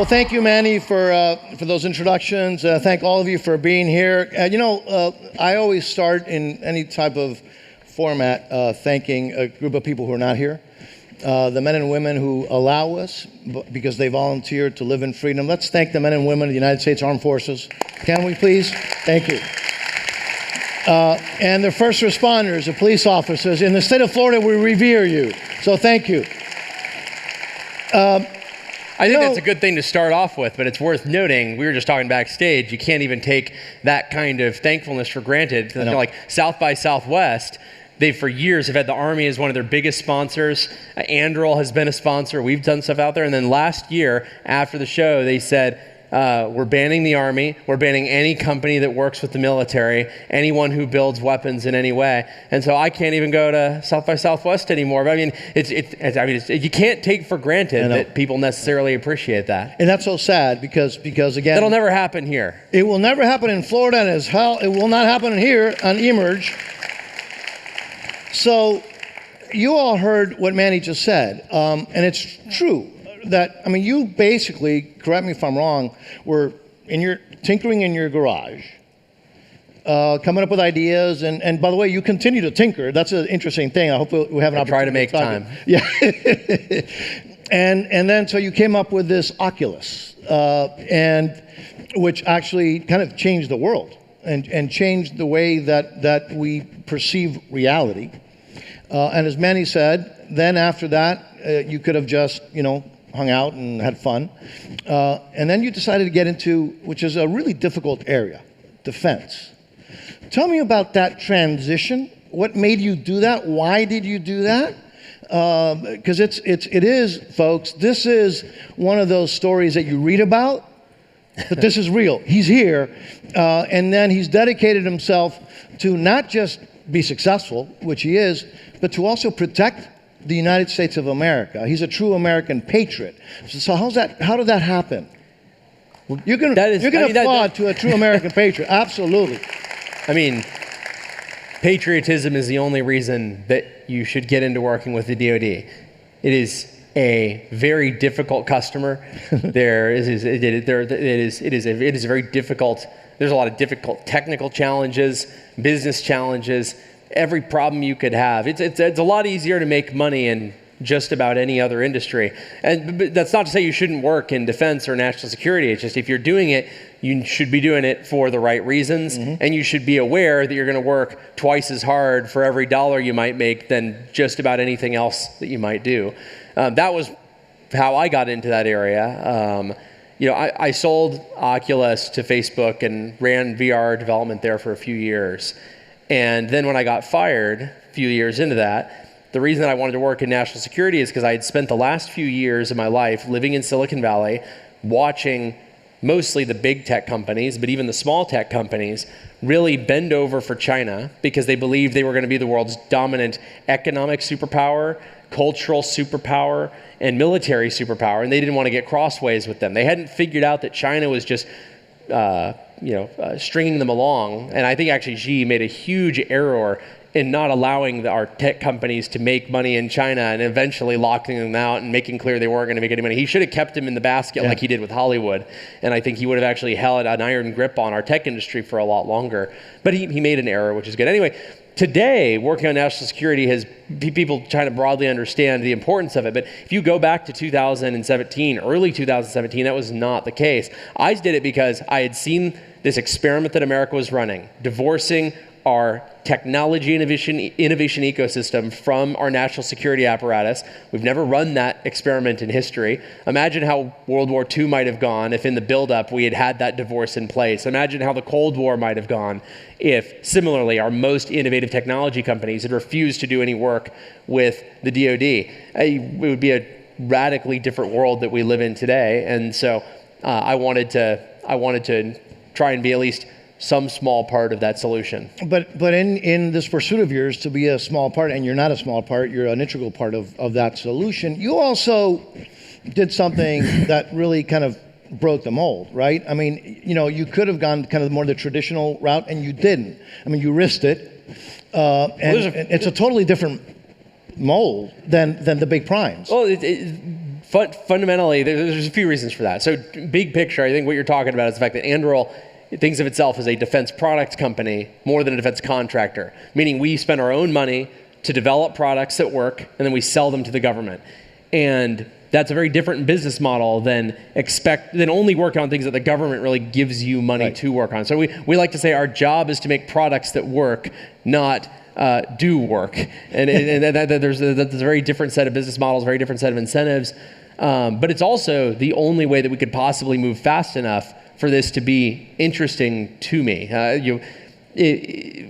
Well, thank you, Manny, for those introductions. Thank all of you for being here. I always start in any type of format thanking a group of people who are not here. The men and women who allow us, because they volunteered to live in freedom. Let's thank the men and women of the United States Armed Forces. Can we, please? Thank you. And the first responders, the police officers. In the state of Florida, we revere you. So thank you. I think that's a good thing to start off with, but it's worth noting, we were just talking backstage, you can't even take that kind of thankfulness for granted. Like South by Southwest, they for years have had the Army as one of their biggest sponsors. Anduril has been a sponsor. We've done stuff out there. And then last year, after the show, they said, we're banning the Army. We're banning any company that works with the military, anyone who builds weapons in any way. And so I can't even go to South by Southwest anymore. But I mean, you can't take for granted that people necessarily appreciate that. And that's so sad because again, that'll never happen here. It will never happen in Florida, and as hell, it will not happen here on Emerge. So you all heard what Manny just said, and it's true. You basically, correct me if I'm wrong, were tinkering in your garage, coming up with ideas, and by the way, you continue to tinker. That's an interesting thing. I hope we have an opportunity. Try to make time. Yeah. and then so you came up with this Oculus, and which actually kind of changed the world and changed the way that we perceive reality. And as Manny said, then after that, you could have just hung out and had fun. And then you decided to get into, which is a really difficult area, defense. Tell me about that transition. What made you do that? Why did you do that? Because it is, folks, this is one of those stories that you read about, but this is real. He's here, and then he's dedicated himself to not just be successful, which he is, but to also protect the United States of America. He's a true American patriot. So how did that happen? You're going to applaud to a true American patriot. Absolutely. I mean, patriotism is the only reason that you should get into working with the DoD. It is a very difficult customer. It is very difficult. There's a lot of difficult technical challenges, business challenges. Every problem you could have. It's a lot easier to make money in just about any other industry. But that's not to say you shouldn't work in defense or national security. It's just if you're doing it, you should be doing it for the right reasons, and you should be aware that you're going to work twice as hard for every dollar you might make than just about anything else that you might do. That was how I got into that area. I sold Oculus to Facebook and ran VR development there for a few years. And then when I got fired a few years into that, the reason that I wanted to work in national security is because I had spent the last few years of my life living in Silicon Valley, watching mostly the big tech companies, but even the small tech companies, really bend over for China because they believed they were going to be the world's dominant economic superpower, cultural superpower, and military superpower, and they didn't want to get crossways with them. They hadn't figured out that China was just stringing them along. And I think actually Xi made a huge error in not allowing our tech companies to make money in China and eventually locking them out and making clear they weren't going to make any money. He should have kept them in the basket like he did with Hollywood. And I think he would have actually held an iron grip on our tech industry for a lot longer. But he made an error, which is good. Anyway, today, working on national security has people trying to broadly understand the importance of it. But if you go back to 2017, early 2017, that was not the case. I did it because I had seen this experiment that America was running, divorcing our technology innovation ecosystem from our national security apparatus. We've never run that experiment in history. Imagine how World War II might have gone if in the buildup we had had that divorce in place. Imagine how the Cold War might have gone if, similarly, our most innovative technology companies had refused to do any work with the DoD. It would be a radically different world that we live in today. And so I wanted to try and be at least some small part of that solution. But in this pursuit of yours to be a small part, and you're not a small part, you're an integral part of that solution, you also did something that really kind of broke the mold, right? I mean, you could have gone kind of more the traditional route, and you didn't. I mean, you risked it, and it's a totally different mold than the big primes. Well, Fundamentally, there's a few reasons for that. So big picture, I think what you're talking about is the fact that Anduril thinks of itself as a defense product company more than a defense contractor, meaning we spend our own money to develop products that work, and then we sell them to the government. And that's a very different business model than only work on things that the government really gives you money to work on. So we like to say our job is to make products that work, not do work. And that's a very different set of business models, very different set of incentives. But it's also the only way that we could possibly move fast enough for this to be interesting to me.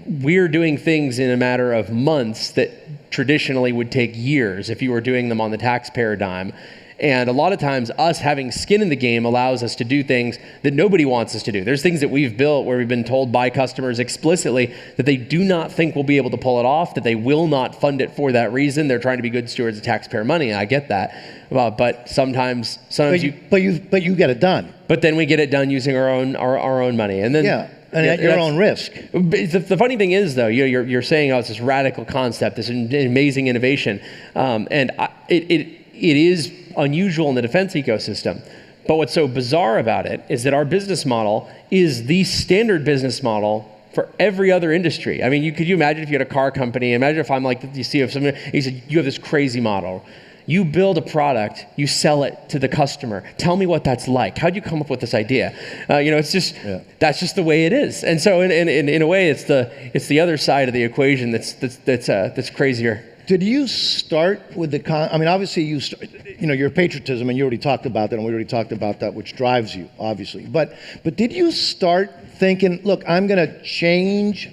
We're doing things in a matter of months that traditionally would take years if you were doing them on the taxpayer dime. And a lot of times us having skin in the game allows us to do things that nobody wants us to do. There's things that we've built where we've been told by customers explicitly that they do not think we'll be able to pull it off, that they will not fund it for that reason. They're trying to be good stewards of taxpayer money. I get that. But sometimes you get it done. But then we get it done using our own money. And then and at your own risk. The funny thing is, though, you're saying, it's this radical concept, this amazing innovation, and it is unusual in the defense ecosystem. But what's so bizarre about it is that our business model is the standard business model for every other industry. I mean, could you imagine if you had a car company? Imagine if I'm like, you see if somebody, he said, you have this crazy model. You build a product, you sell it to the customer. Tell me what that's like. How'd you come up with this idea? It's just, that's just the way it is. And so in a way, it's the other side of the equation that's crazier. Did you start with obviously your patriotism, and you already talked about that, and we already talked about that, which drives you, obviously. But did you start thinking, look, I'm going to change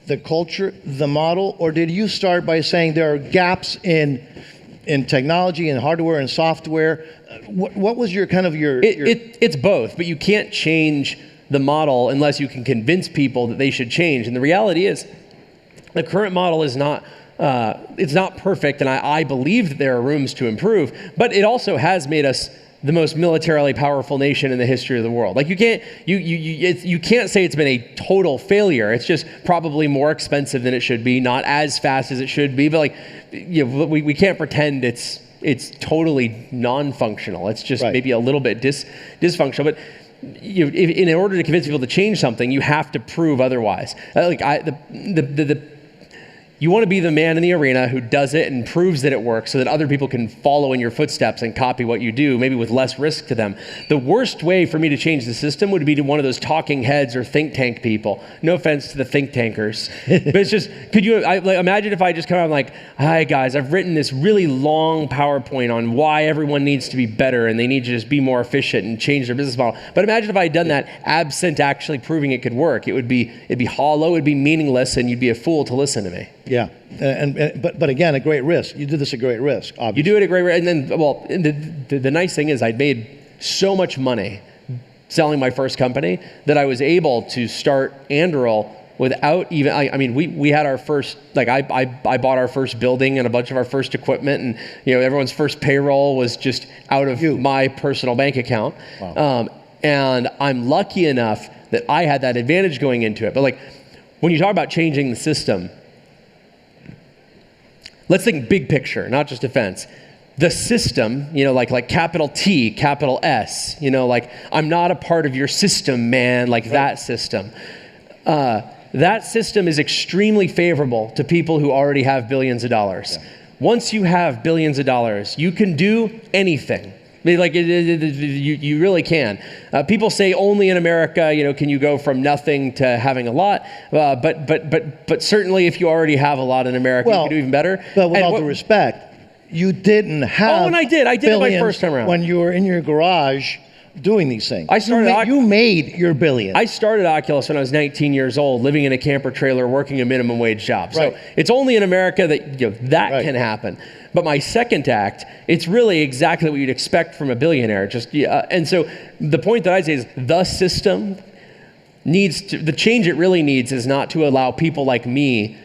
the culture, the model, or did you start by saying there are gaps in technology and hardware and software? What was your kind of your? It's both, but you can't change the model unless you can convince people that they should change. And the reality is, the current model is not. It's not perfect, and I believe that there are rooms to improve, but it also has made us the most militarily powerful nation in the history of the world. Like you can't say it's been a total failure. It's just probably more expensive than it should be, not as fast as it should be, but we can't pretend it's totally non-functional. It's just maybe a little bit dysfunctional, but in order to convince people to change something, you have to prove otherwise. You want to be the man in the arena who does it and proves that it works so that other people can follow in your footsteps and copy what you do, maybe with less risk to them. The worst way for me to change the system would be to one of those talking heads or think tank people. No offense to the think tankers. But it's just, imagine if I just come out and like, hi guys, I've written this really long PowerPoint on why everyone needs to be better and they need to just be more efficient and change their business model. But imagine if I had done that absent actually proving it could work. It'd be hollow, it'd be meaningless, and you'd be a fool to listen to me. Yeah, but again, a great risk. You did this at great risk, obviously. You do it at great risk, and then, the nice thing is I'd made so much money selling my first company that I was able to start Anduril without even, we had our first, I bought our first building and a bunch of our first equipment, and everyone's first payroll was just out of my personal bank account. Wow. And I'm lucky enough that I had that advantage going into it. But when you talk about changing the system, let's think big picture, not just defense. The system, like capital T, capital S, I'm not a part of your system, man, that system. That system is extremely favorable to people who already have billions of dollars. Yeah. Once you have billions of dollars, you can do anything. You really can. People say only in America, can you go from nothing to having a lot? But certainly, if you already have a lot in America, you can do even better. But with all due respect, you didn't have. Oh, and I did it my first time around when you were in your garage doing these things. You made your billion. I started Oculus when I was 19 years old, living in a camper trailer, working a minimum wage job. So it's only in America that can happen. But my second act, it's really exactly what you'd expect from a billionaire. And so the point that I say is the system the change it really needs is not to allow people like me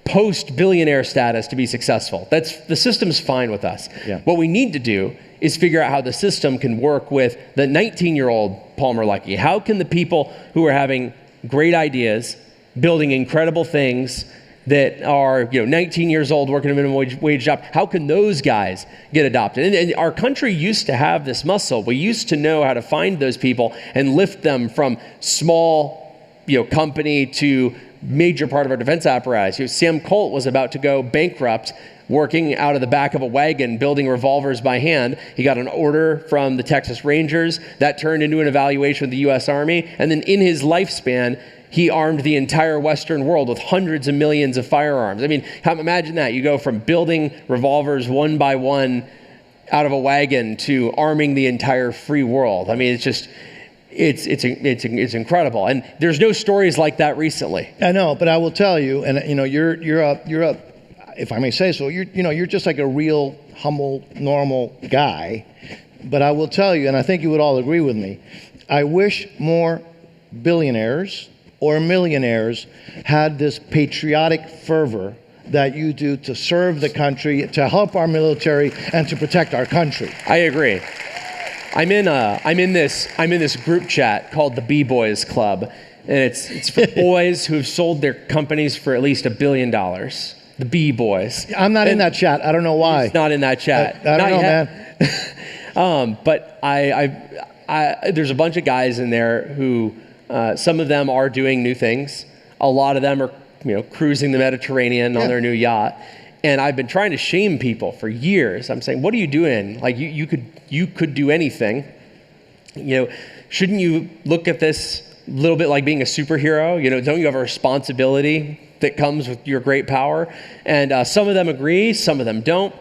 post-billionaire status to be successful. The system's fine with us. Yeah. What we need to do is figure out how the system can work with the 19-year-old Palmer Luckey. How can the people who are having great ideas, building incredible things, that are 19 years old working a minimum wage job. How can those guys get adopted? And our country used to have this muscle. We used to know how to find those people and lift them from small company to major part of our defense apparatus. Sam Colt was about to go bankrupt working out of the back of a wagon, building revolvers by hand. He got an order from the Texas Rangers. That turned into an evaluation with the U.S. Army. And then in his lifespan, he armed the entire Western world with hundreds of millions of firearms. I mean, imagine that. You go from building revolvers one by one out of a wagon to arming the entire free world. I mean, it's just... It's incredible, and there's no stories like that recently. I know, but I will tell you, and you're a, if I may say so, you're just like a real humble, normal guy. But I will tell you, and I think you would all agree with me, I wish more billionaires or millionaires had this patriotic fervor that you do to serve the country, to help our military, and to protect our country. I agree. I'm in this group chat called the B-Boys Club, and it's for boys who've sold their companies for at least $1 billion. The B-Boys. I'm not in that chat. I don't know why. He's not in that chat. I don't know, man. But there's a bunch of guys in there who, some of them are doing new things. A lot of them are, cruising the Mediterranean on their new yacht. And I've been trying to shame people for years. I'm saying, what are you doing? Like you could do anything. Shouldn't you look at this a little bit like being a superhero? Don't you have a responsibility that comes with your great power? And some of them agree, some of them don't.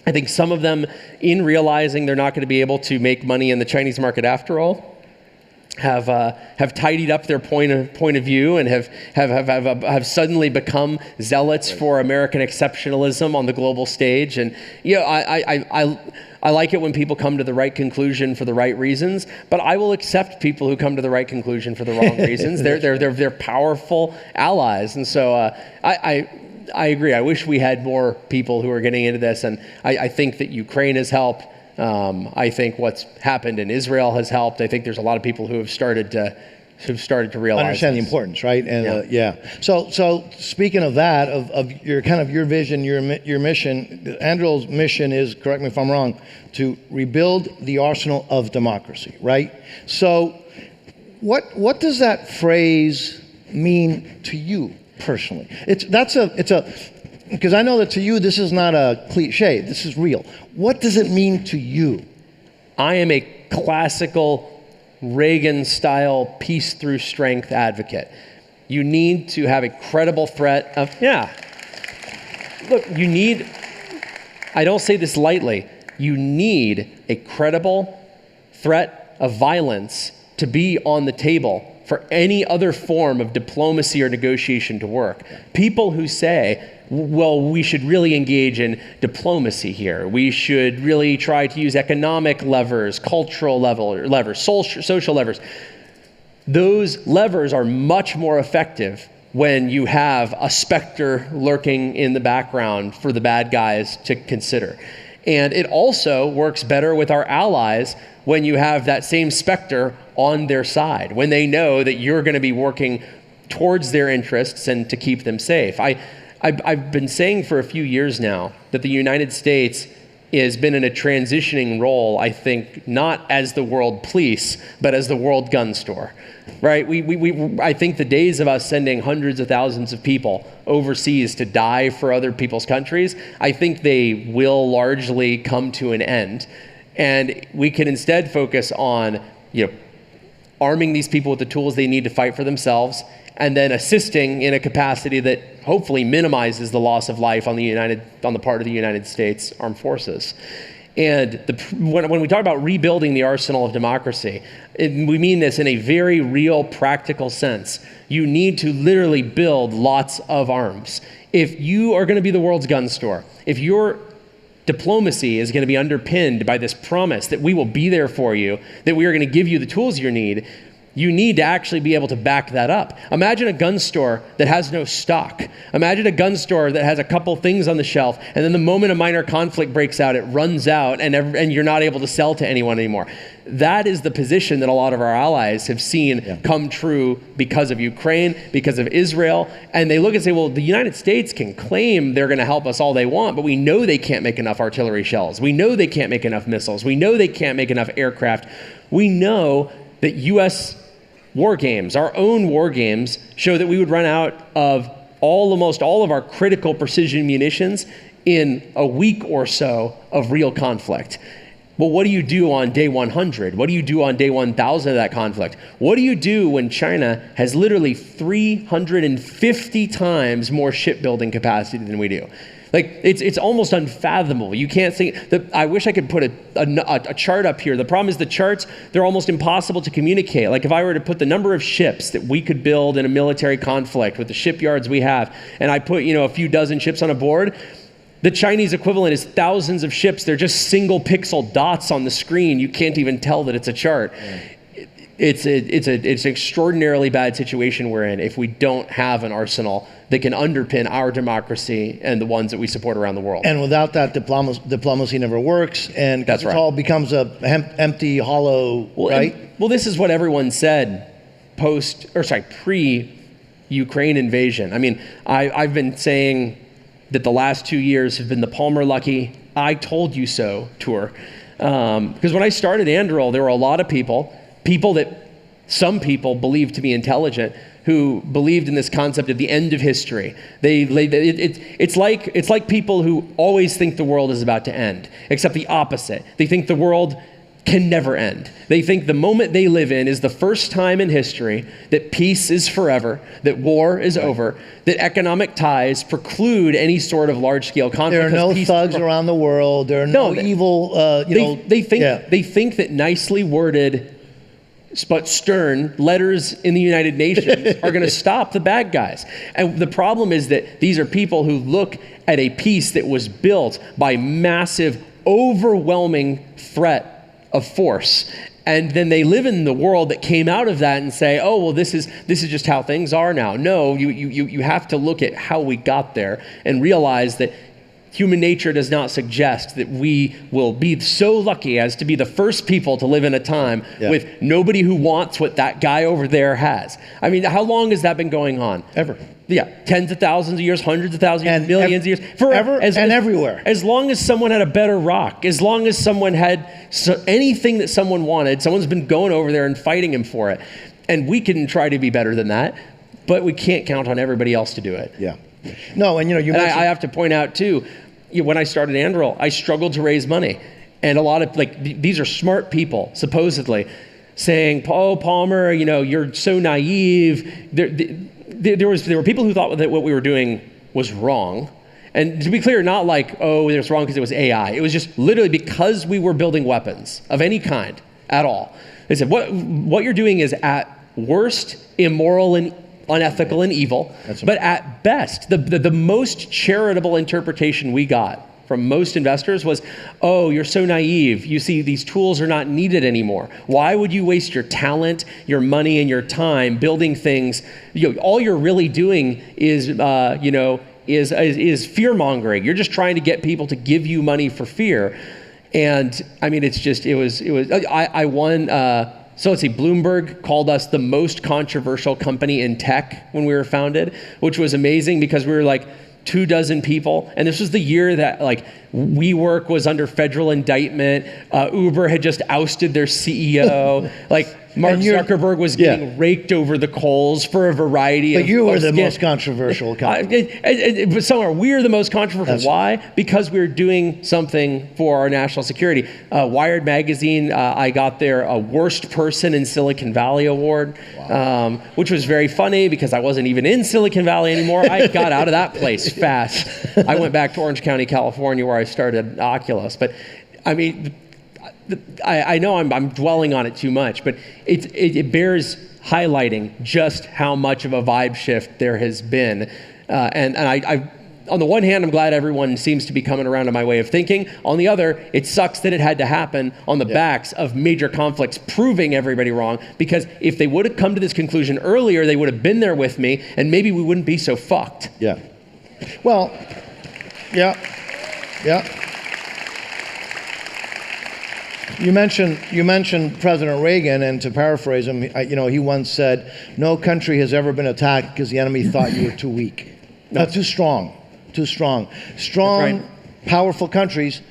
I think some of them, in realizing they're not going to be able to make money in the Chinese market after all, have tidied up their point of view and have suddenly become zealots for American exceptionalism on the global stage. And I like it when people come to the right conclusion for the right reasons, but I will accept people who come to the right conclusion for the wrong reasons. They're powerful allies, and so I agree. I wish we had more people who are getting into this, and I think that Ukraine has helped. I think what's happened in Israel has helped. I think there's a lot of people who have started to realize, understand the importance, right? And So speaking of that, of your vision, your mission, Anduril mission is, correct me if I'm wrong, to rebuild the arsenal of democracy, right? So what does that phrase mean to you personally? Because I know that to you, this is not a cliche. This is real. What does it mean to you? I am a classical Reagan-style peace through strength advocate. You need to have a credible threat of, Look, I don't say this lightly, you need a credible threat of violence to be on the table for any other form of diplomacy or negotiation to work. People who say, well, we should really engage in diplomacy here. We should really try to use economic levers, cultural levers, social levers. Those levers are much more effective when you have a specter lurking in the background for the bad guys to consider. And it also works better with our allies when you have that same specter on their side, when they know that you're going to be working towards their interests and to keep them safe. I've been saying for a few years now that the United States has been in a transitioning role, I think, not as the world police, but as the world gun store, right? I think the days of us sending hundreds of thousands of people overseas to die for other people's countries, I think they will largely come to an end. And we can instead focus on, arming these people with the tools they need to fight for themselves, and then assisting in a capacity that hopefully minimizes the loss of life on the part of the United States Armed Forces. And when we talk about rebuilding the arsenal of democracy, we mean this in a very real, practical sense. You need to literally build lots of arms. If you are going to be the world's gun store, if your diplomacy is going to be underpinned by this promise that we will be there for you, that we are going to give you the tools you need, you need to actually be able to back that up. Imagine a gun store that has no stock. Imagine a gun store that has a couple things on the shelf, and then the moment a minor conflict breaks out, it runs out, and you're not able to sell to anyone anymore. That is the position that a lot of our allies have seen come true because of Ukraine, because of Israel. And they look and say, well, the United States can claim they're going to help us all they want, but we know they can't make enough artillery shells. We know they can't make enough missiles. We know they can't make enough aircraft. We know that U.S. war games, our own war games, show that we would run out of almost all of our critical precision munitions in a week or so of real conflict. Well, what do you do on day 100? What do you do on day 1,000 of that conflict? What do you do when China has literally 350 times more shipbuilding capacity than we do? Like, it's almost unfathomable. You can't think that. I wish I could put a chart up here. The problem is the charts, they're almost impossible to communicate. Like, if I were to put the number of ships that we could build in a military conflict with the shipyards we have, and I put, a few dozen ships on a board, the Chinese equivalent is thousands of ships. They're just single pixel dots on the screen. You can't even tell that it's a chart. It's an extraordinarily bad situation we're in if we don't have an arsenal that can underpin our democracy and the ones that we support around the world. And without that, diplomacy never works, and that's right. It all becomes a empty, hollow, right? Well, this is what everyone said pre-Ukraine invasion. I mean, I've been saying that the last 2 years have been the Palmer Luckey "I told you so" tour. Because when I started Anduril, there were a lot of people that some people believed to be intelligent, who believed in this concept of the end of history. It's like people who always think the world is about to end, except the opposite. They think the world can never end. They think the moment they live in is the first time in history that peace is forever, that war is over, that economic ties preclude any sort of large-scale conflict. There are no thugs around the world. There are no evil. They think that nicely worded but stern letters in the United Nations are going to stop the bad guys. And the problem is that these are people who look at a peace that was built by massive, overwhelming threat of force, and then they live in the world that came out of that and say, oh, well, this is just how things are now. No, you have to look at how we got there and realize that human nature does not suggest that we will be so lucky as to be the first people to live in a time with nobody who wants what that guy over there has. I mean, how long has that been going on? Ever. Yeah, tens of thousands of years, hundreds of thousands of years, millions of years. Forever and everywhere. As long as someone had a better rock, as long as someone had anything that someone wanted, someone's been going over there and fighting him for it. And we can try to be better than that, but we can't count on everybody else to do it. Yeah. No, and I have to point out too, when I started Anduril, I struggled to raise money. And a lot of, these are smart people, supposedly, saying, oh, Palmer, you're so naive. There were people who thought that what we were doing was wrong. And to be clear, not like, oh, it was wrong because it was AI. It was just literally because we were building weapons of any kind at all. They said, what you're doing is at worst immoral and unethical and evil, but at best, the most charitable interpretation we got from most investors was, oh, you're so naive. You see, these tools are not needed anongore. Why would you waste your talent, your money, and your time building things? All you're really doing is fear mongering. You're just trying to get people to give you money for fear. And I mean, I won. So let's see, Bloomberg called us the most controversial company in tech when we were founded, which was amazing because we were like 24 people. And this was the year that WeWork was under federal indictment. Uber had just ousted their CEO. Mark Zuckerberg was getting raked over the coals for a variety of... But you were the most controversial company. But somewhere, we're the most controversial. Why? Because we're doing something for our national security. Wired magazine, I got their Worst Person in Silicon Valley award, which was very funny because I wasn't even in Silicon Valley anymore. I got out of that place fast. I went back to Orange County, California, where I started Oculus. But I mean... I know I'm dwelling on it too much, but it bears highlighting just how much of a vibe shift there has been. And on the one hand, I'm glad everyone seems to be coming around to my way of thinking. On the other, it sucks that it had to happen on the backs of major conflicts, proving everybody wrong, because if they would have come to this conclusion earlier, they would have been there with me, and maybe we wouldn't be so fucked. Yeah. Well, yeah. You mentioned President Reagan, and to paraphrase him, he once said, "No country has ever been attacked because the enemy thought you were too weak." No. Too strong. Strong, right. Powerful countries.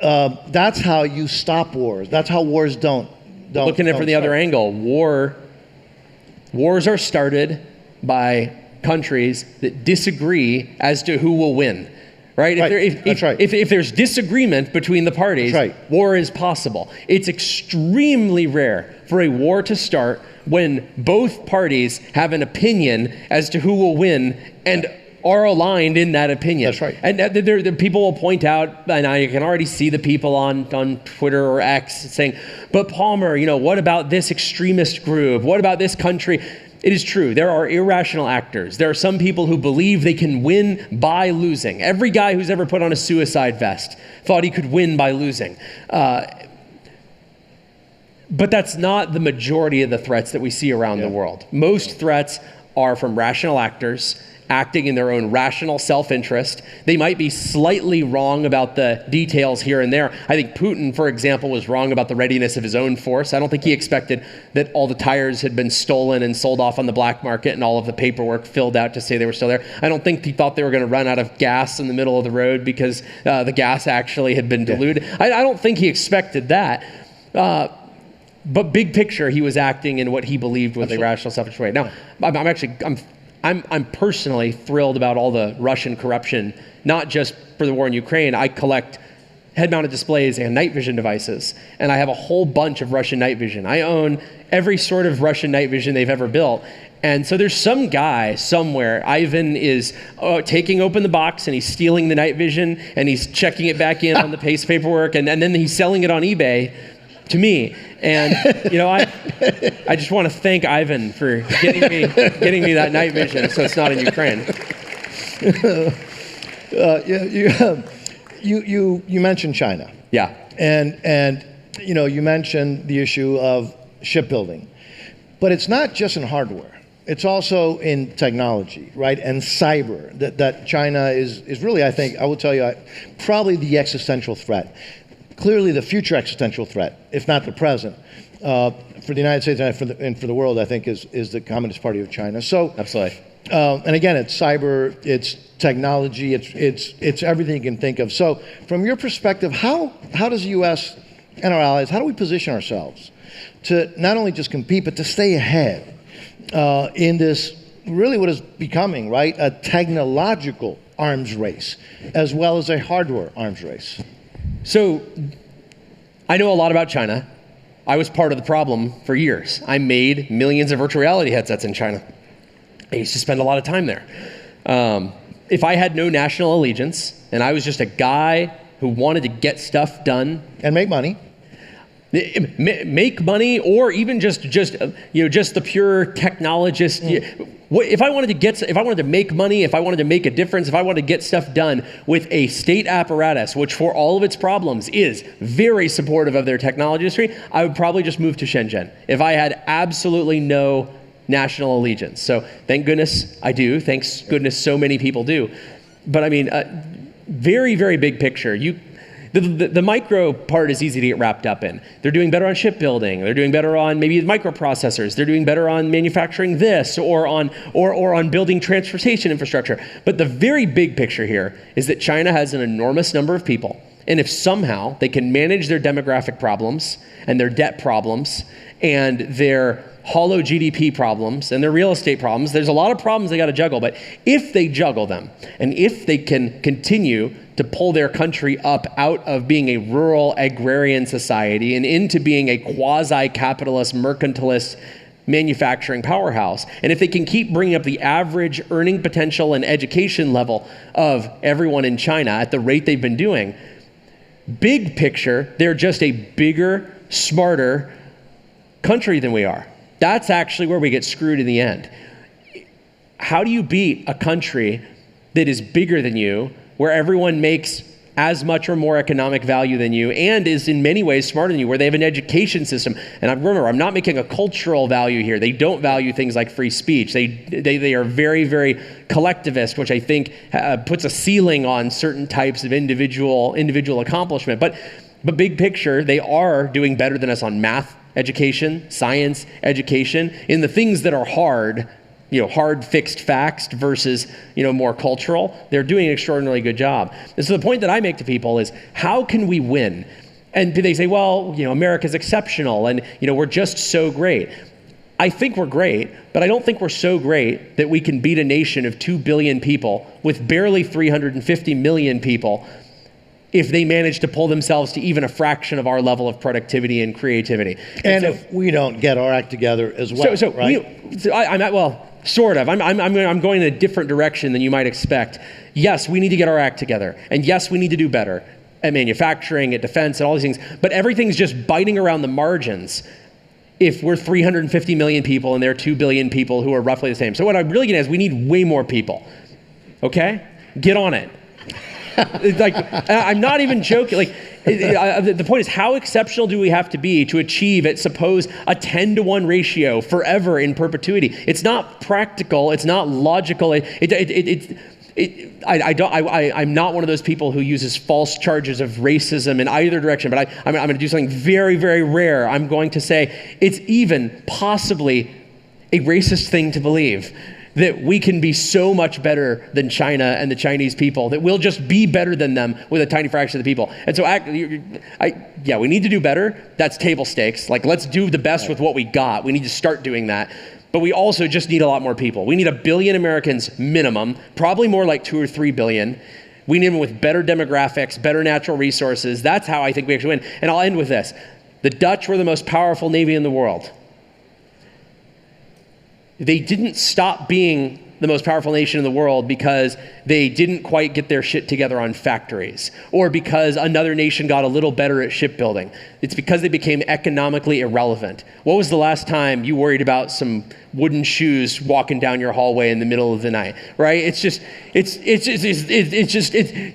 That's how you stop wars. That's how wars don't. Looking at it from the other angle, wars are started by countries that disagree as to who will win. Right? If there's disagreement between the parties, war is possible. It's extremely rare for a war to start when both parties have an opinion as to who will win and are aligned in that opinion. That's right. And the people will point out, and I can already see the people on Twitter or X saying, but Palmer, what about this extremist group? What about this country? It is true. There are irrational actors. There are some people who believe they can win by losing. Every guy who's ever put on a suicide vest thought he could win by losing. But that's not the majority of the threats that we see around the world. Most threats are from rational actors acting in their own rational self-interest. They might be slightly wrong about the details here and there. I think Putin, for example, was wrong about the readiness of his own force. I don't think he expected that all the tires had been stolen and sold off on the black market and all of the paperwork filled out to say they were still there. I don't think he thought they were going to run out of gas in the middle of the road because the gas actually had been diluted. I don't think he expected that. But big picture, he was acting in what he believed was a rational, selfish way. Now, I'm personally thrilled about all the Russian corruption, not just for the war in Ukraine. I collect head-mounted displays and night vision devices, and I have a whole bunch of Russian night vision. I own every sort of Russian night vision they've ever built. And so there's some guy somewhere, Ivan is taking open the box and he's stealing the night vision and he's checking it back in on the PACE paperwork, and then he's selling it on eBay to me. And I just want to thank Ivan for getting me that night vision so it's not in Ukraine. You mentioned China. Yeah. And you mentioned the issue of shipbuilding. But it's not just in hardware. It's also in technology, right? And cyber. That China is really, I think, I will tell you, probably the existential threat. Clearly the future existential threat, if not the present, for the United States and for the world, I think, is the Communist Party of China. So absolutely. And again, it's cyber, it's technology, it's everything you can think of. So from your perspective, how does the U.S. and our allies, how do we position ourselves to not only just compete, but to stay ahead in this, really what is becoming, right, a technological arms race, as well as a hardware arms race? So I know a lot about China. I was part of the problem for years. I made millions of virtual reality headsets in China. I used to spend a lot of time there. If I had no national allegiance and I was just a guy who wanted to get stuff done and make money, or even just the pure technologist. If I wanted to make money, if I wanted to make a difference, if I wanted to get stuff done with a state apparatus, which for all of its problems is very supportive of their technology industry, I would probably just move to Shenzhen if I had absolutely no national allegiance. So thank goodness I do. Thanks goodness so many people do. But I mean, very, very big picture. The micro part is easy to get wrapped up in. They're doing better on shipbuilding. They're doing better on maybe microprocessors. They're doing better on manufacturing this or on building transportation infrastructure. But the very big picture here is that China has an enormous number of people. And if somehow they can manage their demographic problems and their debt problems and their hollow GDP problems and their real estate problems, there's a lot of problems they got to juggle. But if they juggle them and if they can continue to pull their country up out of being a rural agrarian society and into being a quasi-capitalist, mercantilist manufacturing powerhouse, and if they can keep bringing up the average earning potential and education level of everyone in China at the rate they've been doing, big picture, they're just a bigger, smarter country than we are. That's actually where we get screwed in the end. How do you beat a country that is bigger than you, where everyone makes as much or more economic value than you and is in many ways smarter than you, where they have an education system. And remember, I'm not making a cultural value here. They don't value things like free speech. They are very, very collectivist, which I think puts a ceiling on certain types of individual accomplishment. But big picture, they are doing better than us on math education, science education, in the things that are hard, hard fixed facts versus, more cultural. They're doing an extraordinarily good job. And so the point that I make to people is, how can we win? And they say, well, America's exceptional and, we're just so great. I think we're great, but I don't think we're so great that we can beat a nation of 2 billion people with barely 350 million people if they manage to pull themselves to even a fraction of our level of productivity and creativity. And so, if we don't get our act together as well, right? Sort of. I'm going in a different direction than you might expect. Yes, we need to get our act together. And yes, we need to do better at manufacturing, at defense, and all these things. But everything's just biting around the margins if we're 350 million people and there are 2 billion people who are roughly the same. So what I'm really getting at is we need way more people. Okay? Get on it. I'm not even joking. The point is, how exceptional do we have to be to achieve, at suppose, a 10-to-1 ratio forever in perpetuity? It's not practical. It's not logical. I'm not one of those people who uses false charges of racism in either direction. But I'm going to do something very, very rare. I'm going to say it's even possibly a racist thing to believe that we can be so much better than China and the Chinese people, that we'll just be better than them with a tiny fraction of the people. And so, we need to do better. That's table stakes. Let's do the best with what we got. We need to start doing that. But we also just need a lot more people. We need 1 billion Americans minimum, probably more like 2 or 3 billion. We need them with better demographics, better natural resources. That's how I think we actually win. And I'll end with this. The Dutch were the most powerful navy in the world. They didn't stop being the most powerful nation in the world because they didn't quite get their shit together on factories, or because another nation got a little better at shipbuilding. It's because they became economically irrelevant. What was the last time you worried about some wooden shoes walking down your hallway in the middle of the night, right?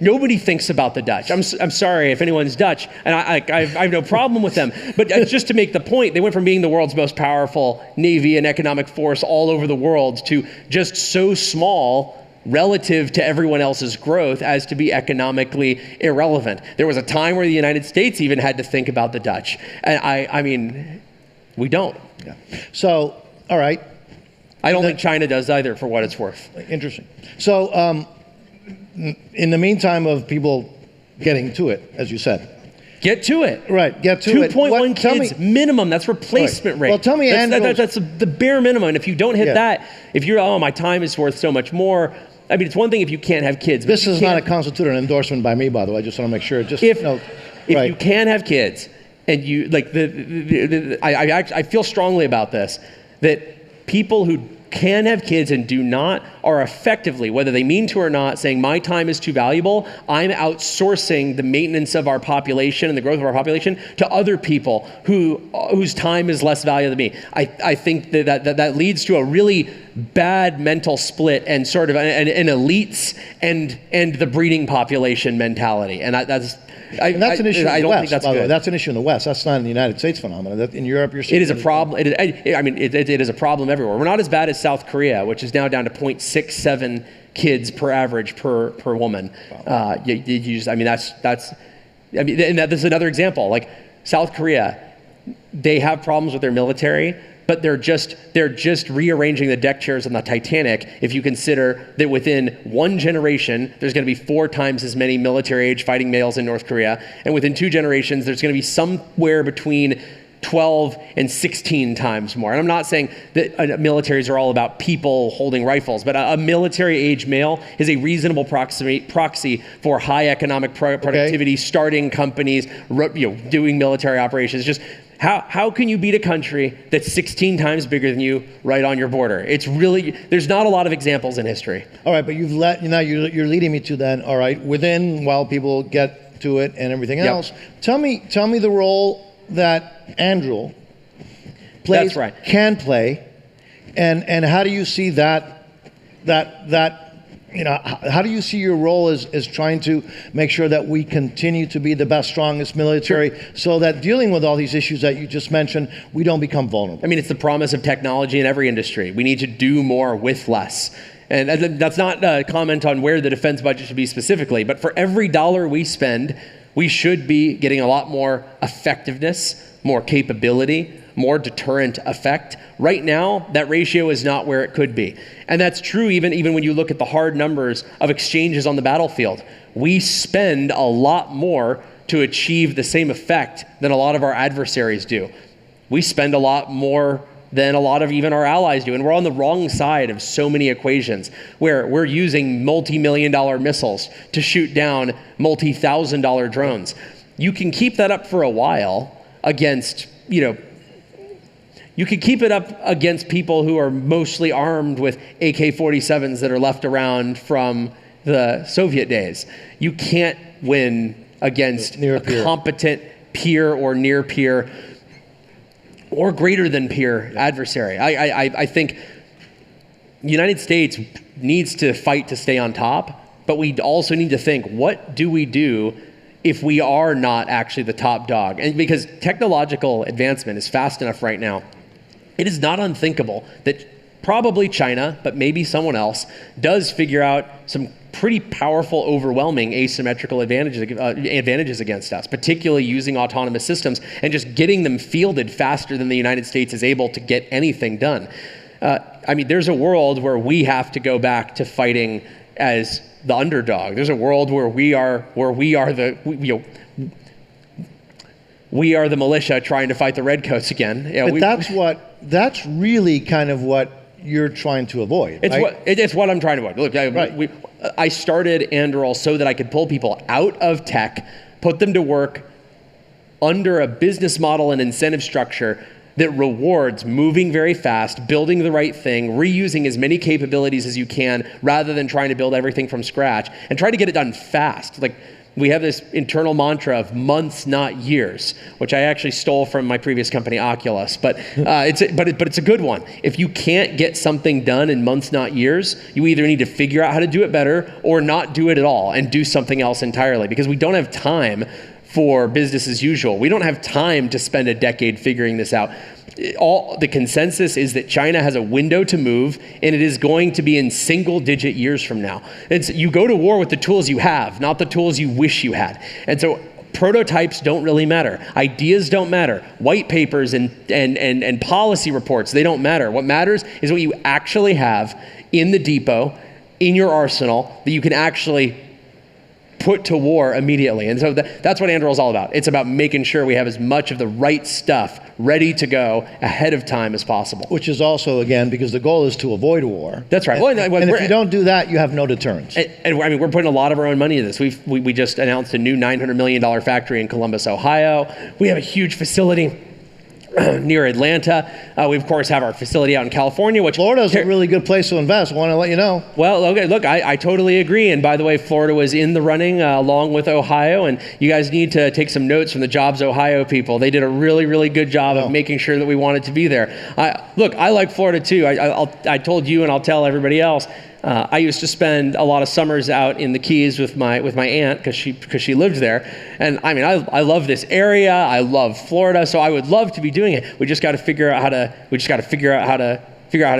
Nobody thinks about the Dutch. I'm sorry if anyone's Dutch, and I have no problem with them, but just to make the point, they went from being the world's most powerful navy and economic force all over the world to just so small relative to everyone else's growth as to be economically irrelevant. There was a time where the United States even had to think about the Dutch. And I mean, we don't. Yeah. So, all right. I don't think China does either, for what it's worth. Interesting. So, in the meantime of people getting to it, as you said. Get to it. Right, get to it. 2.1 kids minimum, that's replacement rate. Well, tell me, that's the bare minimum. And if you don't hit that, if you're, my time is worth so much more. I mean, it's one thing if you can't have kids. This is not a constituted endorsement by me, by the way. I just want to make sure. If you can have kids, and you I feel strongly about this, that people who can have kids and do not are effectively, whether they mean to or not, saying my time is too valuable. I'm outsourcing the maintenance of our population and the growth of our population to other people whose time is less valuable than me. I think that leads to a really bad mental split and sort of an elites and the breeding population mentality, and that's an issue in the West, by the way. That's an issue in the West. That's not in the United States phenomenon. In Europe, you're seeing it is a problem. It is a problem everywhere. We're not as bad as South Korea, which is now down to 0.67 kids per average per woman. Wow. And that's another example. Like South Korea, they have problems with their military, but they're just rearranging the deck chairs on the Titanic. If you consider that within one generation, there's going to be 4 times as many military-age fighting males in North Korea, and within 2 generations, there's going to be somewhere between 12 and 16 times more. And I'm not saying that militaries are all about people holding rifles, but a military-age male is a reasonable proxy for high economic productivity, starting companies, doing military operations. Just how can you beat a country that's 16 times bigger than you right on your border? It's really, there's not a lot of examples in history. All right, but you're leading me to then, all right, while people get to it and everything else, tell me the role that Anduril plays, can play, and how do you see that how do you see your role as trying to make sure that we continue to be the best, strongest military, so that dealing with all these issues that you just mentioned, we don't become vulnerable? I mean, it's the promise of technology in every industry. We need to do more with less. And that's not a comment on where the defense budget should be specifically, but for every dollar we spend, we should be getting a lot more effectiveness, more capability, more deterrent effect. Right now, that ratio is not where it could be. And that's true even when you look at the hard numbers of exchanges on the battlefield. We spend a lot more to achieve the same effect than a lot of our adversaries do. We spend a lot more than a lot of even our allies do. And we're on the wrong side of so many equations where we're using multi-million-dollar missiles to shoot down multi-thousand-dollar drones. You can keep that up for a while against, you could keep it up against people who are mostly armed with AK-47s that are left around from the Soviet days. You can't win against a competent peer or near peer or greater than peer adversary. I think the United States needs to fight to stay on top, but we also need to think, what do we do if we are not actually the top dog? And because technological advancement is fast enough right now, it is not unthinkable that probably China, but maybe someone else, does figure out some pretty powerful, overwhelming asymmetrical advantages against us, particularly using autonomous systems and just getting them fielded faster than the United States is able to get anything done. I mean, there's a world where we have to go back to fighting as the underdog. There's a world where we are the militia trying to fight the redcoats again. But that's really kind of what you're trying to avoid. It's what I'm trying to avoid. Look, I started Anduril so that I could pull people out of tech, put them to work under a business model and incentive structure that rewards moving very fast, building the right thing, reusing as many capabilities as you can, rather than trying to build everything from scratch, and try to get it done fast. Like, we have this internal mantra of months, not years, which I actually stole from my previous company, Oculus. But it's a good one. If you can't get something done in months, not years, you either need to figure out how to do it better or not do it at all and do something else entirely, because we don't have time for business as usual. We don't have time to spend a decade figuring this out. The consensus is that China has a window to move, and it is going to be in single-digit years from now. You go to war with the tools you have, not the tools you wish you had. And so prototypes don't really matter. Ideas don't matter. White papers and policy reports, they don't matter. What matters is what you actually have in the depot, in your arsenal, that you can actually put to war immediately. And so that's what Anduril is all about. It's about making sure we have as much of the right stuff ready to go ahead of time as possible. Which is also, again, because the goal is to avoid war. That's right. And if you don't do that, you have no deterrence. And I mean, we're putting a lot of our own money into this. We just announced a new $900 million factory in Columbus, Ohio. We have a huge facility near Atlanta. We, of course, have our facility out in California, which Florida's a really good place to invest. I want to let you know. Well, okay, look, I totally agree. And by the way, Florida was in the running along with Ohio, and you guys need to take some notes from the Jobs Ohio people. They did a really, really good job of making sure that we wanted to be there. I like Florida too. I told you, and I'll tell everybody else, I used to spend a lot of summers out in the Keys with my aunt because she lived there, and I mean I love this area. I love Florida, so I would love to be doing it. We just got to figure out how to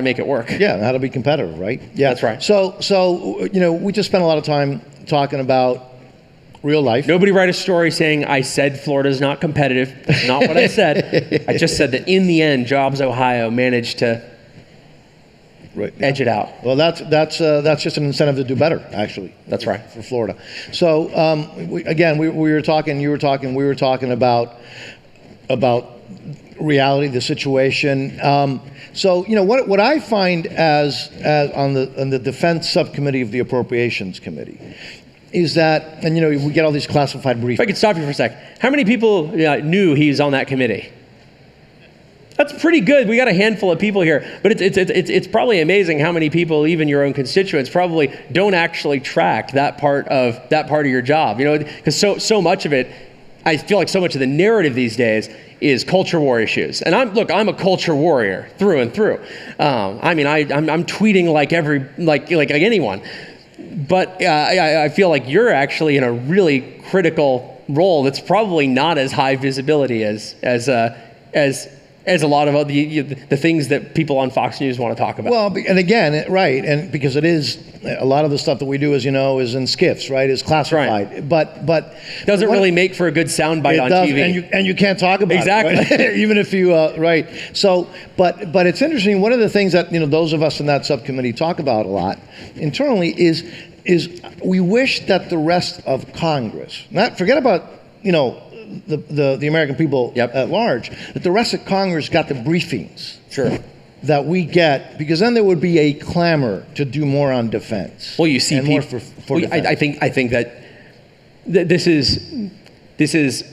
make it work. Yeah, how to be competitive, right? Yeah, that's right. So we just spent a lot of time talking about real life. Nobody write a story saying I said Florida's not competitive. That's not what I said. I just said that in the end, Jobs Ohio managed to edge it out. Well, that's just an incentive to do better, actually. That's right. For Florida. So we were talking. You were talking. We were talking about reality, the situation. So what I find as on the defense subcommittee of the appropriations committee is that, and we get all these classified briefings. If I could stop you for a sec, how many people knew he was on that committee? That's pretty good. We got a handful of people here, but it's probably amazing how many people, even your own constituents, probably don't actually track that part of your job. Because so much of it, I feel like so much of the narrative these days is culture war issues, and I'm a culture warrior through and through. I'm tweeting like anyone. I feel like you're actually in a really critical role that's probably not as high visibility as a lot of the things that people on Fox News want to talk about. Well, and again, right, and because it is, a lot of the stuff that we do, as you know, is in skiffs, right, is classified. Right. But doesn't really make for a good soundbite on TV. And you can't talk about exactly. it, right? Even if you, right. So, but it's interesting, one of the things that, those of us in that subcommittee talk about a lot internally is we wish that the rest of Congress, forget about, the American people at large, that the rest of Congress got the briefings that we get, because then there would be a clamor to do more on defense. Well, you see, and more for defense. I think that this is.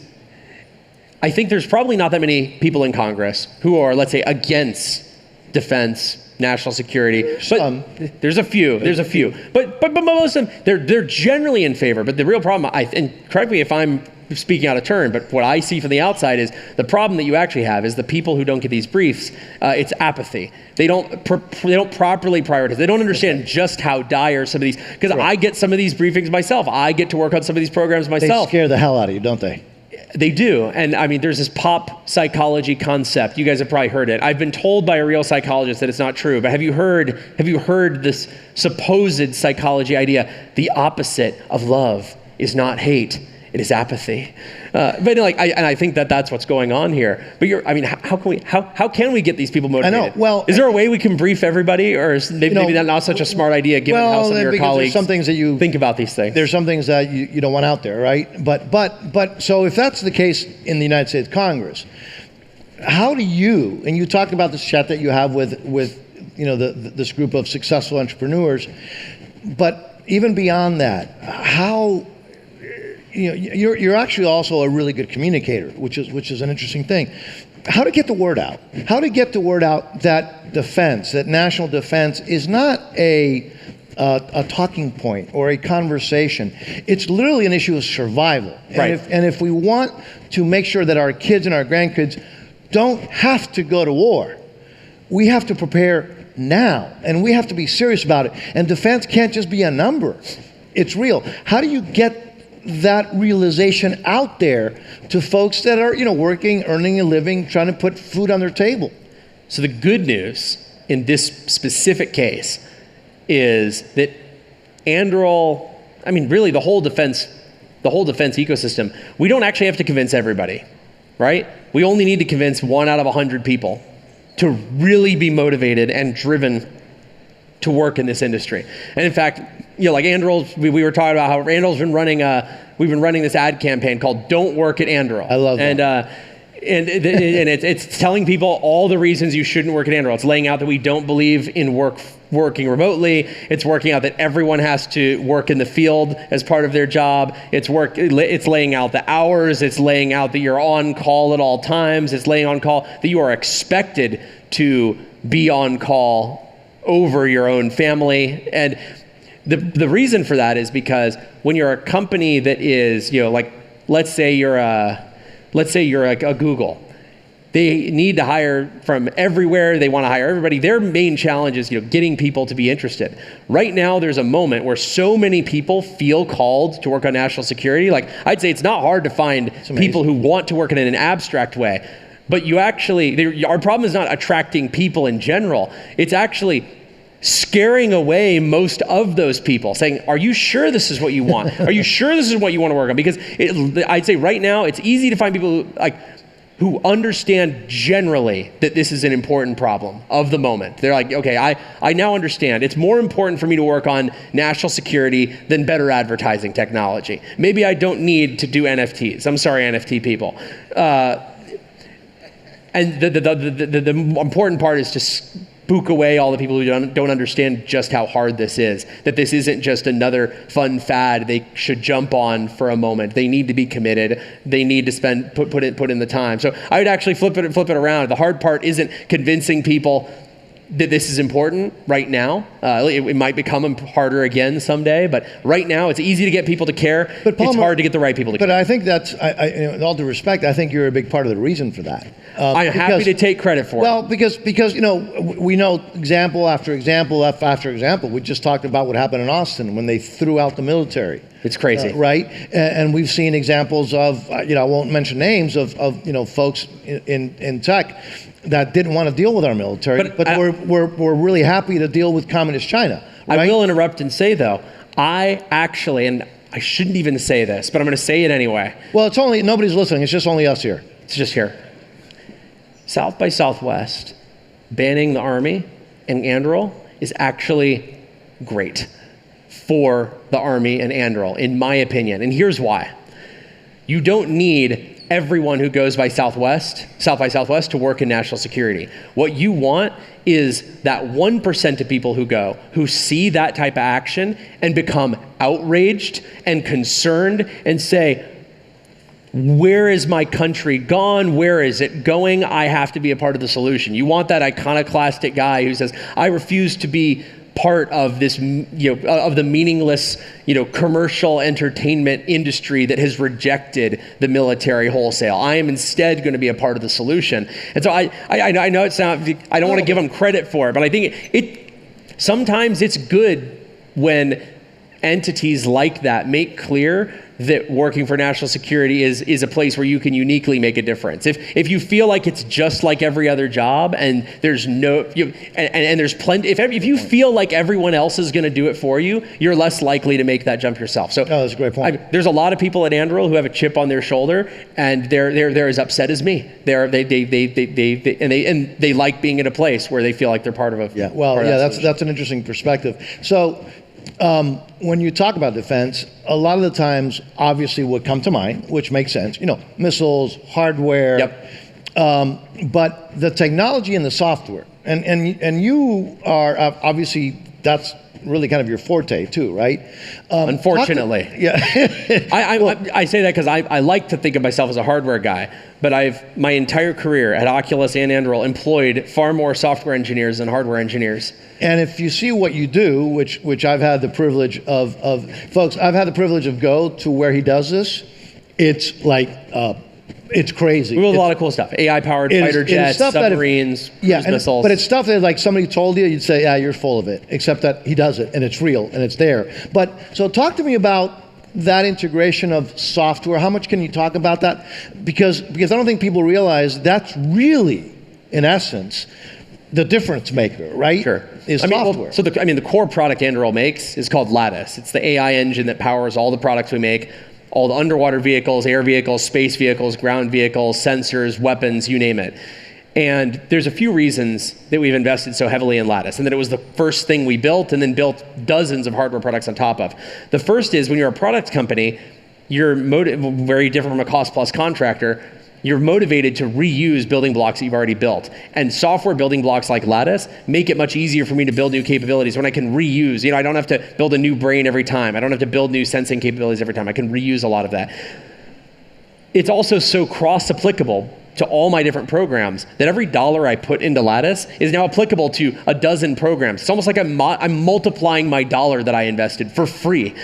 I think there's probably not that many people in Congress who are, let's say, against defense, national security. But there's a few. But most of them, they're generally in favor. But the real problem, and correct me if I'm speaking out of turn, but what I see from the outside is the problem that you actually have is the people who don't get these briefs. It's apathy. They don't properly prioritize. They don't understand just how dire some of these. Because I get some of these briefings myself. I get to work on some of these programs myself. They scare the hell out of you, don't they? They do. And I mean, there's this pop psychology concept. You guys have probably heard it. I've been told by a real psychologist that it's not true, but have you heard this supposed psychology idea? The opposite of love is not hate. It is apathy. I think that's what's going on here. But how can we get these people motivated? I know. Well, is there a way we can brief everybody, or is maybe that not such a smart idea given how some of your colleagues some things that you think about these things? There's some things that you don't want out there, right? But so if that's the case in the United States Congress, how do you, and you talked about this chat that you have with this group of successful entrepreneurs, but even beyond that, how you're actually also a really good communicator, which is an interesting thing. How to get the word out? How to get the word out that defense, that national defense, is not a talking point or a conversation. It's literally an issue of survival. Right. And if we want to make sure that our kids and our grandkids don't have to go to war, we have to prepare now, and we have to be serious about it. And defense can't just be a number. It's real. How do you get that realization out there to folks that are, working, earning a living, trying to put food on their table? So the good news in this specific case is that Anduril, really the whole defense ecosystem, we don't actually have to convince everybody, right? We only need to convince 1 out of 100 people to really be motivated and driven to work in this industry. And in fact, like Anduril, we were talking about how Anduril's been running we've been running this ad campaign called "Don't Work at Anduril." I love that. And it's telling people all the reasons you shouldn't work at Anduril. It's laying out that we don't believe in working remotely. It's working out that everyone has to work in the field as part of their job. It's laying out the hours. It's laying out that you're on call at all times. It's laying on call that you are expected to be on call over your own family. And the reason for that is because when you're a company that is, let's say you're a Google. They need to hire from everywhere. They want to hire everybody. Their main challenge is, getting people to be interested. Right now, there's a moment where so many people feel called to work on national security. Like, I'd say it's not hard to find people who want to work in an abstract way. But our problem is not attracting people in general. It's actually scaring away most of those people, saying, are you sure this is what you want? Are you sure this is what you want to work on? Because I'd say right now, it's easy to find people who understand generally that this is an important problem of the moment. They're like, okay, I now understand. It's more important for me to work on national security than better advertising technology. Maybe I don't need to do NFTs. I'm sorry, NFT people. And the important part is to spook away all the people who don't understand just how hard this is, that this isn't just another fun fad they should jump on for a moment. They need to be committed. They need to put in the time. So I would actually flip it around. The hard part isn't convincing people that this is important right now. It might become harder again someday, but right now it's easy to get people to care. But Palmer, it's hard to get the right people to care. But I think that's, with all due respect, I think you're a big part of the reason for that. I'm happy to take credit for it. Well, because we know example after example after example. We just talked about what happened in Austin when they threw out the military. It's crazy, right? And we've seen examples of, I won't mention names of folks in tech that didn't want to deal with our military, but we're really happy to deal with communist China. Right? I will interrupt and say though, I actually, and I shouldn't even say this, but I'm going to say it anyway. Well, it's only, nobody's listening. It's just only us here. It's just here. South by Southwest banning the Army and Anduril is actually great for the Army and Anduril, in my opinion. And here's why. You don't need everyone who goes by South by Southwest to work in national security. What you want is that 1% of people who see that type of action and become outraged and concerned and say, where is my country gone? Where is it going? I have to be a part of the solution. You want that iconoclastic guy who says, I refuse to be part of this, of the meaningless, commercial entertainment industry that has rejected the military wholesale. I am instead going to be a part of the solution. And so I know it sounds, I don't want to give them credit for it, but I think sometimes it's good when entities like that make clear that working for national security is a place where you can uniquely make a difference. If you feel like it's just like every other job and there's no, and there's plenty, if you feel like everyone else is going to do it for you, you're less likely to make that jump yourself. So that's a great point. There's a lot of people at Anduril who have a chip on their shoulder and they're as upset as me. They like being in a place where they feel like they're part of a that's an interesting perspective. So when you talk about defense, a lot of the times, obviously, what come to mind, which makes sense, missiles, hardware, but the technology and the software, and you are obviously that's really kind of your forte too, right? Unfortunately, I say that because I like to think of myself as a hardware guy, but I've my entire career at Oculus and Anduril employed far more software engineers than hardware engineers. And if you see what you do, which I've had the privilege of folks, I've had the privilege of go to where he does this. It's like it's crazy. We build a lot of cool stuff. AI-powered fighter jets, submarines, cruise missiles. But it's stuff that like somebody told you, you'd say, yeah, you're full of it. Except that he does it, and it's real, and it's there. But so talk to me about that integration of software. How much can you talk about that? Because I don't think people realize that's really, in essence, the difference maker, right? Sure. Is software. The core product Anduril makes is called Lattice. It's the AI engine that powers all the products we make. All the underwater vehicles, air vehicles, space vehicles, ground vehicles, sensors, weapons, you name it. And there's a few reasons that we've invested so heavily in Lattice and that it was the first thing we built and then built dozens of hardware products on top of. The first is when you're a product company, you're very different from a cost plus contractor. You're motivated to reuse building blocks that you've already built. And software building blocks like Lattice make it much easier for me to build new capabilities when I can reuse. I don't have to build a new brain every time. I don't have to build new sensing capabilities every time. I can reuse a lot of that. It's also so cross-applicable to all my different programs that every dollar I put into Lattice is now applicable to a dozen programs. It's almost like I'm multiplying my dollar that I invested for free.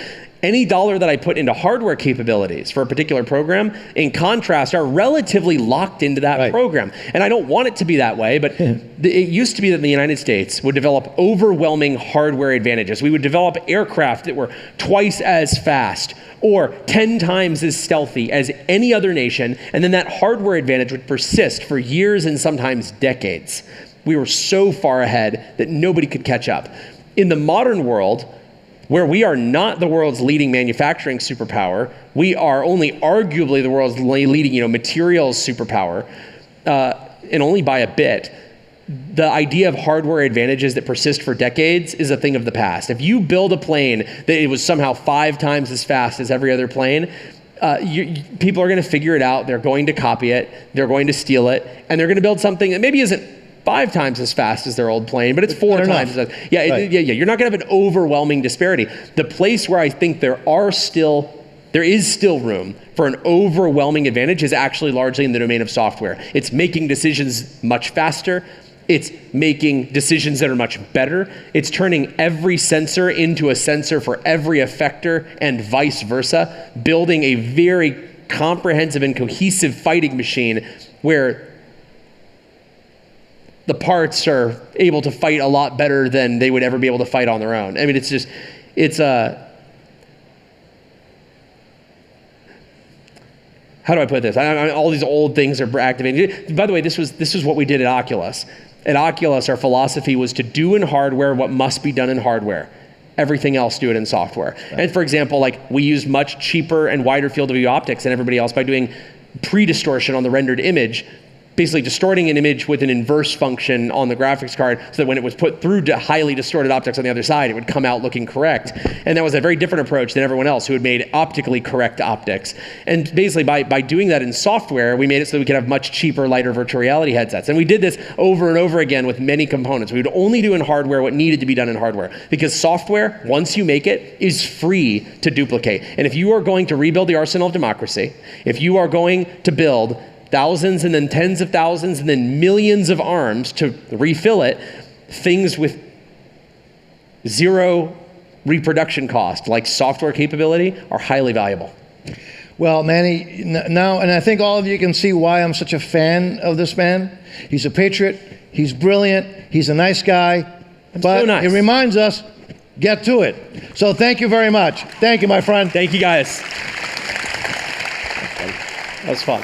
Any dollar that I put into hardware capabilities for a particular program, in contrast, are relatively locked into that program. And I don't want it to be that way, but it used to be that the United States would develop overwhelming hardware advantages. We would develop aircraft that were twice as fast or 10 times as stealthy as any other nation, and then that hardware advantage would persist for years and sometimes decades. We were so far ahead that nobody could catch up. In the modern world, where we are not the world's leading manufacturing superpower, we are only arguably the world's leading, materials superpower, and only by a bit. The idea of hardware advantages that persist for decades is a thing of the past. If you build a plane that it was somehow 5 times as fast as every other plane, people are going to figure it out. They're going to copy it. They're going to steal it, and they're going to build something that maybe isn't 5 times as fast as their old plane, but it's 4 times as fast. You're not going to have an overwhelming disparity. The place where I think there is still room for an overwhelming advantage is actually largely in the domain of software. It's making decisions much faster, It's making decisions that are much better. It's turning every sensor into a sensor for every effector and vice versa, building a very comprehensive and cohesive fighting machine where the parts are able to fight a lot better than they would ever be able to fight on their own. I mean, how do I put this? All these old things are activating. By the way, this was what we did at Oculus. At Oculus, our philosophy was to do in hardware what must be done in hardware. Everything else, do it in software. Right. And for example, like we use much cheaper and wider field of view optics than everybody else by doing pre-distortion on the rendered image, basically distorting an image with an inverse function on the graphics card so that when it was put through to highly distorted optics on the other side, it would come out looking correct. And that was a very different approach than everyone else who had made optically correct optics. And basically by doing that in software, we made it so that we could have much cheaper, lighter virtual reality headsets. And we did this over and over again with many components. We would only do in hardware what needed to be done in hardware, because software, once you make it, is free to duplicate. And if you are going to rebuild the arsenal of democracy, if you are going to build thousands and then tens of thousands and then millions of arms to refill it, things with zero reproduction cost, like software capability, are highly valuable. Well, Manny, now, and I think all of you can see why I'm such a fan of this man. He's a patriot, he's brilliant, he's a nice guy, but so nice. It reminds us, get to it. So thank you very much. Thank you, my friend. Thank you, guys. That was fun.